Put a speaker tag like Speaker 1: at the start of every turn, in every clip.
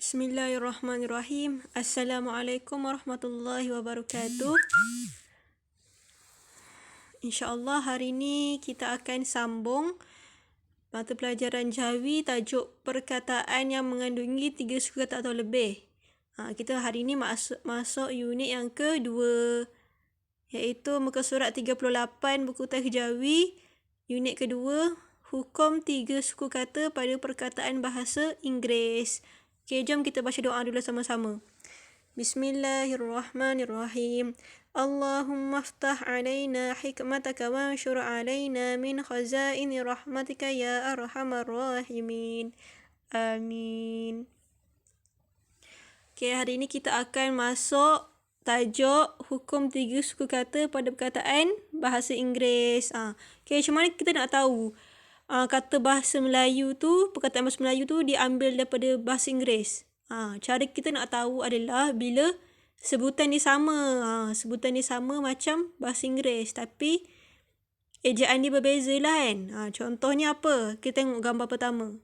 Speaker 1: Bismillahirrahmanirrahim. Assalamualaikum warahmatullahi wabarakatuh. InsyaAllah hari ini kita akan sambung mata pelajaran Jawi tajuk perkataan yang mengandungi 3 suku kata atau lebih. Kita hari ini masuk unit yang kedua, iaitu muka surat 38 buku teks Jawi. Unit kedua, hukum 3 suku kata pada perkataan bahasa Inggeris. Okey, jom kita baca doa dulu sama-sama. Bismillahirrahmanirrahim. Allahumma aftah alaina hikmataka wa anshur alaina min khazaini rahmatika ya arhamar rahimin. Amin. Okey, hari ini kita akan masuk tajuk hukum 3 suku kata pada perkataan bahasa Inggeris. Okey, macam mana kita nak tahu kata bahasa Melayu tu, perkataan bahasa Melayu tu diambil daripada bahasa Inggeris? Cara kita nak tahu adalah bila sebutan dia sama. Sebutan dia sama macam bahasa Inggeris, tapi ejaan dia berbeza lah kan. Contohnya apa? Kita tengok gambar pertama.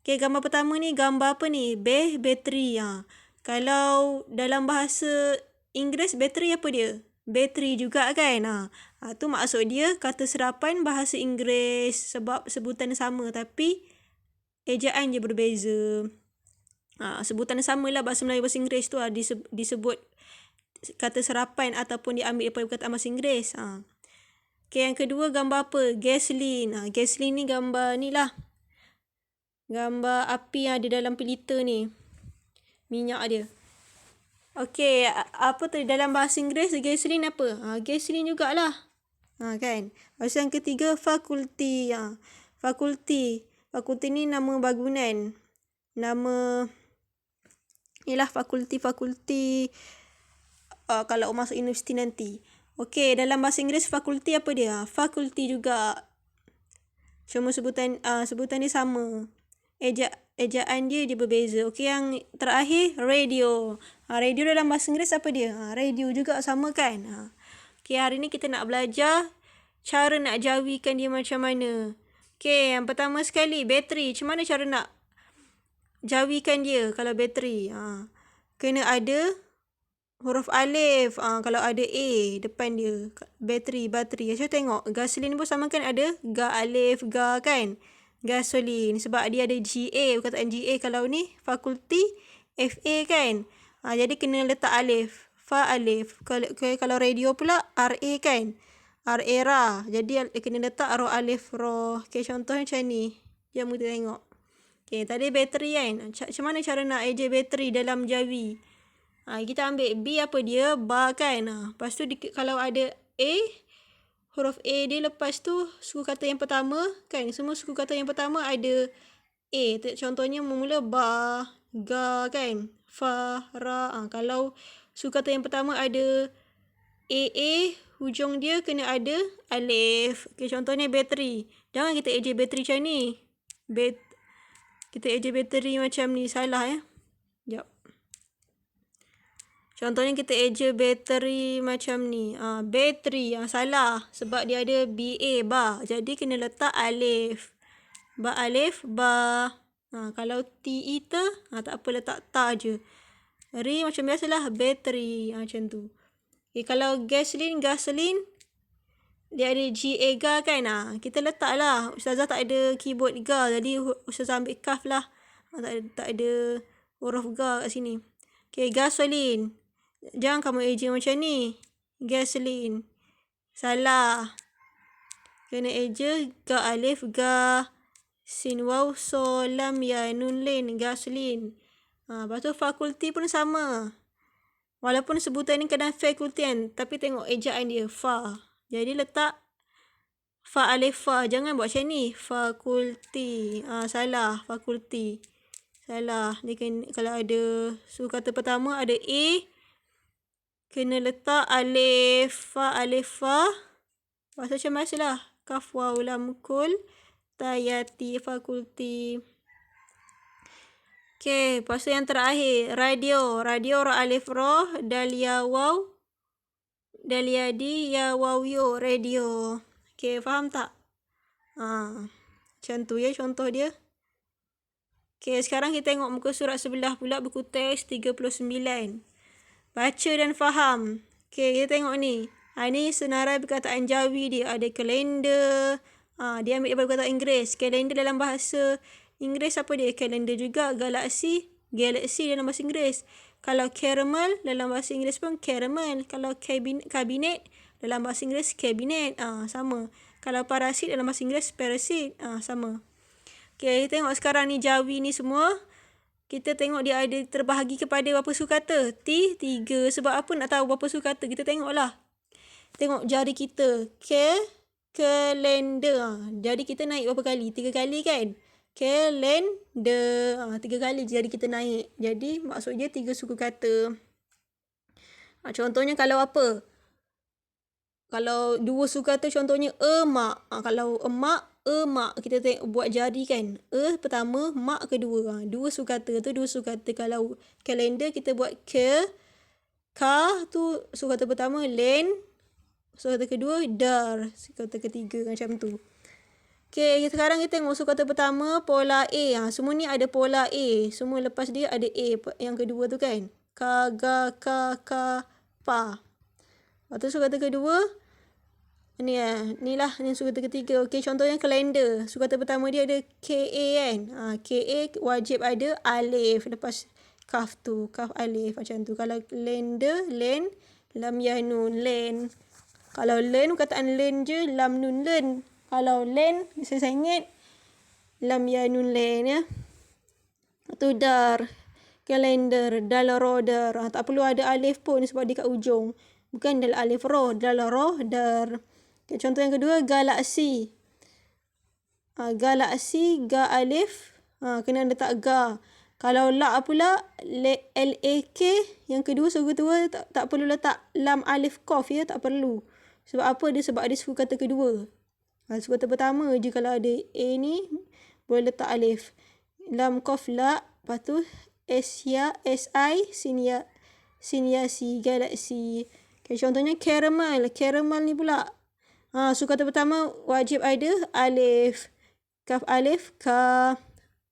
Speaker 1: Okay, gambar pertama ni gambar apa ni? Bateri. Kalau dalam bahasa Inggeris, bateri apa dia? Bateri juga kan. Tu maksud dia kata serapan bahasa Inggeris sebab sebutan sama tapi ejaan je berbeza. Sebutan sama lah bahasa Melayu bahasa Inggeris tu disebut kata serapan ataupun diambil daripada perkataan bahasa Inggeris. Okay, yang kedua gambar apa? Gasoline. Gasoline ni gambar ni lah. Gambar api yang ada dalam pelita ni. Minyak dia. Okey, apa tu dalam bahasa Inggeris gasoline apa? Gasoline jugalah. Kan? Lepas yang ketiga fakulti. Fakulti. Fakulti ni nama bangunan. Nama ialah fakulti kalau masuk universiti nanti. Okey, dalam bahasa Inggeris fakulti apa dia? Fakulti juga. Cuma sebutan dia sama. Ejaan dia berbeza. Okey, yang terakhir radio. Radio dalam bahasa Inggeris apa dia? Radio juga sama kan? Okey, hari ni kita nak belajar cara nak jawikan dia macam mana. Okey, yang pertama sekali bateri. Macam mana cara nak jawikan dia kalau bateri? Kena ada huruf alif. Kalau ada A depan dia. Bateri. Saya tengok gasolin pun sama kan, ada ga alif ga kan. Gasolin. Sebab dia ada GA. Perkataan GA kalau ni fakulti FA kan. Jadi kena letak alif. Fa alif. Kalau radio pula RA kan. RA ra. Jadi kena letak roh alif roh. Okay, contohnya macam ni. Jom kita tengok. Okay, tadi bateri kan. Macam mana cara nak eja bateri dalam Jawi? Kita ambil B apa dia? Bar kan. Lepas tu kalau ada A, huruf A dia lepas tu suku kata yang pertama kan. Semua suku kata yang pertama ada A. Contohnya mula ba, ga kan. Fa, ra. Kalau suku kata yang pertama ada A, hujung dia kena ada alif. Okay, contohnya bateri. Jangan kita eja bateri macam ni. Kita eja bateri macam ni. Salah ya. Sekejap. Contohnya kita eja bateri macam ni. Bateri. Salah. Sebab dia ada BA, ba. Jadi kena letak alif. Ba alif, ba. Kalau TE ta, tak apa, letak ta je. Ri macam biasalah, bateri. Macam tu. Okay, kalau gasoline, dia ada GA ga kan. Kita letak lah. Ustazah tak ada keyboard ga. Jadi Ustazah ambil kaf lah. Tak ada huruf ga kat sini. Okay, gasolin. Jangan kamu eja macam ni. Gasolin. Salah. Kena eja ga alif ga. Sin waw so lam ya nun lin. Gasolin. Lepas tu fakulti pun sama. Walaupun sebutan ni kadang fakulti kan. Tapi tengok ejaan dia. Fa. Jadi letak fa alif fa. Jangan buat macam ni. Fakulti. Salah. Fakulti. Salah. Dia kalau ada suku kata pertama ada A. Kena letak alif. Fa alif fa. Lepas macam biasalah. Kaf waw lam kul. Tayati fakulti. Okay, lepas tu yang terakhir. Radio. Radio ra alif roh. Dal ya waw. Dal ya di ya waw yo. Radio. Okay, faham tak? Macam tu ya contoh dia. Okay, sekarang kita tengok muka surat sebelah pula, buku teks 39. Baca dan faham. Okay, kita tengok ni. Ni senarai perkataan Jawi dia. Ada kalender. Dia ambil daripada perkataan Inggeris. Kalender dalam bahasa Inggeris apa dia? Kalender juga. Galaksi dalam bahasa Inggeris. Kalau caramel dalam bahasa Inggeris pun caramel. Kalau kabinet dalam bahasa Inggeris cabinet. Sama. Kalau parasit dalam bahasa Inggeris parasit. Sama. Okay, kita tengok sekarang ni Jawi ni semua. Kita tengok dia ada terbahagi kepada berapa suku kata? 3. Sebab apa nak tahu berapa suku kata? Kita tengoklah. Tengok jari kita. Kalender. Jari kita naik berapa kali? 3 kali kan? Kalender. 3 kali jari kita naik. Jadi maksudnya 3 suku kata. Contohnya kalau apa? Kalau 2 suku kata contohnya emak. Kalau emak, kita buat jari kan. Pertama, mak kedua. 2 suku kata tu 2 suku kata. Kalau kalender kita buat ka tu suku kata pertama, len. Suku kata kedua, dar. Suku kata ketiga macam tu. Okay, sekarang kita tengok suku kata pertama, pola A. Semua ni ada pola A. Semua lepas dia ada A. Yang kedua tu kan. Ka, ga, ka, pa. Lepas tu suku kata kedua, ni suku kata ketiga. Okey, contohnya kalender. Suku kata pertama dia ada KA kan. KA wajib ada alif lepas kaf tu. Kaf alif macam tu. Kalau kalender, len, lam ya nun, len. Kalau len, perkataan len je, lam nun len. Kalau len, saya ingat, lam ya nun len ya. Tu dar. Kalender, dal ro dar. Tak perlu ada alif pun sebab dia kat ujung. Bukan dal alif ro, dal ro dar. Okay, contoh yang kedua, galaksi. Galaksi, ga alif. Kena letak ga. Kalau la pula, L-A-K. Yang kedua, suku kedua, tak perlu letak lam alif kof ya. Tak perlu. Sebab apa dia? Sebab ada suku kata kedua. Suku kata pertama je kalau ada A ni, boleh letak alif. Lam kof la. Lepas tu, S-I, sinyasi, galaksi. Okay, contohnya caramel. Caramel ni pula. Suku kata pertama wajib ada alif. Kaf alif, ka,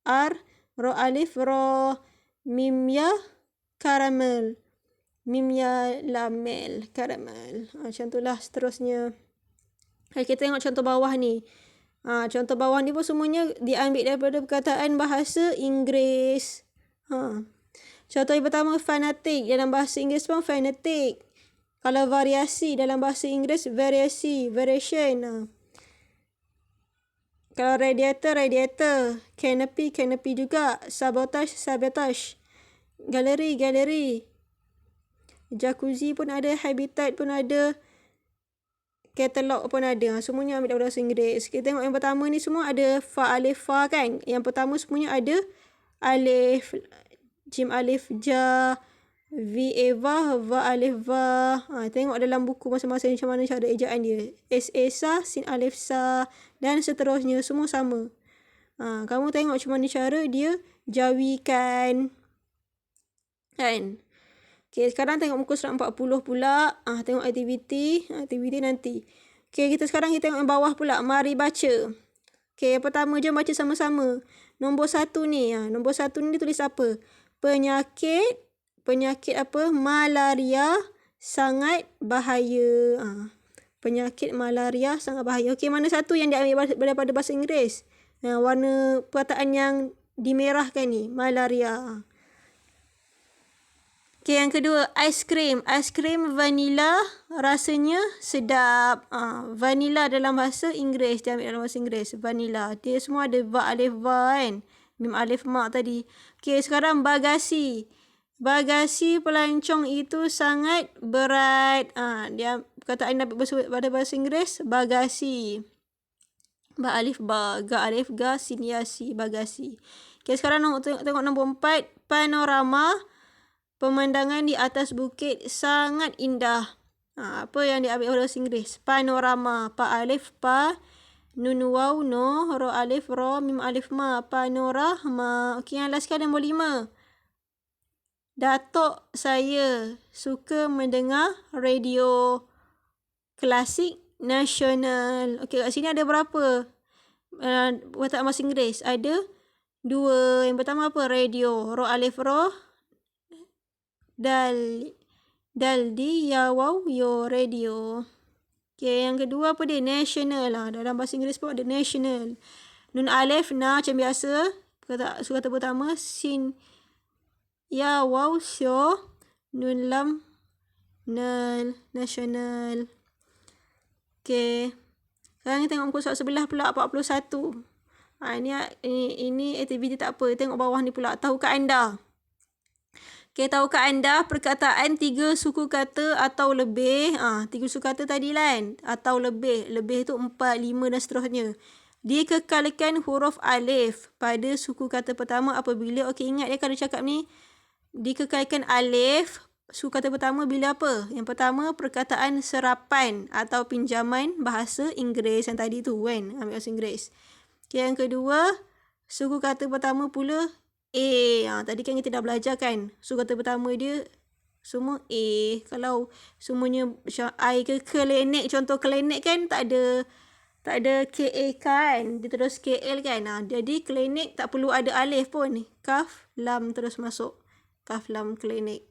Speaker 1: ar, ro alif, ro, mim ya, karamel. Mim ya, lamel, karamel. Macam itulah seterusnya. Kita tengok contoh bawah ni. Contoh bawah ni pun semuanya diambil daripada perkataan bahasa Inggeris. Contoh yang pertama, fanatik. Dalam bahasa Inggeris pun fanatik. Kalau variasi dalam bahasa Inggeris, variasi, variation. Kalau radiator. Canopy juga. Sabotage. Galeri. Jacuzzi pun ada, habitat pun ada, katalog pun ada. Semuanya ambil daripada bahasa Inggeris. Kita tengok yang pertama ni semua ada fa, alif, fa kan. Yang pertama semuanya ada alif, jim alif, ja, V, Eva, va, alif, va. Tengok dalam buku masing-masing macam mana cara ejaan dia. S, sa, sin, alif, sa dan seterusnya. Semua sama. Kamu tengok macam mana cara dia jawikan. Kan? Okay, sekarang tengok muka surat 40 pula. Tengok aktiviti. Aktiviti nanti. Okay, kita tengok yang bawah pula. Mari baca. Okay, yang pertama jom baca sama-sama. Nombor 1 ni. Nombor 1 ni tulis apa? Penyakit apa? Malaria sangat bahaya. Penyakit malaria sangat bahaya. Okey, mana satu yang diambil daripada bahasa Inggeris? Warna perkataan yang dimerahkan ni. Malaria. Okey, yang kedua, aiskrim. Aiskrim vanila rasanya sedap. Vanila dalam bahasa Inggeris. Diambil dalam bahasa Inggeris. Vanila. Dia semua ada va, alif, va kan. Mim, alif, ma tadi. Okey, sekarang bagasi. Bagasi pelancong itu sangat berat. Dia perkataan pada bahasa Inggeris, bagasi. Ba alif ba, ga alif ga, sinyasi, bagasi. Okay, sekarang tengok nombor 4, panorama. Pemandangan di atas bukit sangat indah. Apa yang diambil oleh bahasa Inggeris? Panorama. Pa alif pa, nun waw no, ro alif ro, mim alif ma, panorama. Okey, yang last sekali nombor 5. Datuk saya suka mendengar radio klasik nasional. Okey, kat sini ada berapa perkataan bahasa Inggeris? Ada 2. Yang pertama apa? Radio. Ro alif ro. Dal. Dal di ya waw yo radio. Okay, yang kedua apa dia? National lah. Dalam bahasa Inggeris pun ada national. Nun alif na macam biasa. Kata pertama sin ya waw syo. Nun lam nal national. Okay. Sekarang kita tengok muka surat sebelah pula 41. Ini aktiviti tak apa. Tengok bawah ni pula. Tahukah anda? Okay, tahukah anda perkataan 3 suku kata atau lebih? 3 suku kata tadi lah kan? Atau lebih. Lebih tu 4, 5 dan seterusnya. Dikekalkan huruf alif pada suku kata pertama apabila, okey ingat dia kalau cakap ni, dikekalkan alif suku kata pertama bila apa? Yang pertama perkataan serapan atau pinjaman bahasa Inggeris yang tadi tu kan? Ambil bahasa Inggeris. Okay, yang kedua, suku kata pertama pula A. Tadi kan kita dah belajar kan? Suku kata pertama dia semua A. Kalau semuanya macam I ke klinik, contoh klinik kan tak ada KA kan? Dia terus KL kan? Jadi klinik tak perlu ada alif pun. Kaf, lam terus masuk. Kaf, lam, klinik.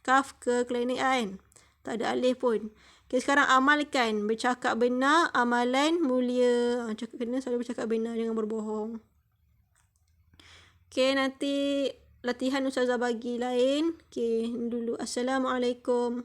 Speaker 1: Kaf ke klinik kan? Tak ada alif pun. Okay, sekarang amalkan. Bercakap benar, amalan mulia. Kena selalu bercakap benar, jangan berbohong. Okay, nanti latihan Ustazah bagi lain. Okay, dulu. Assalamualaikum.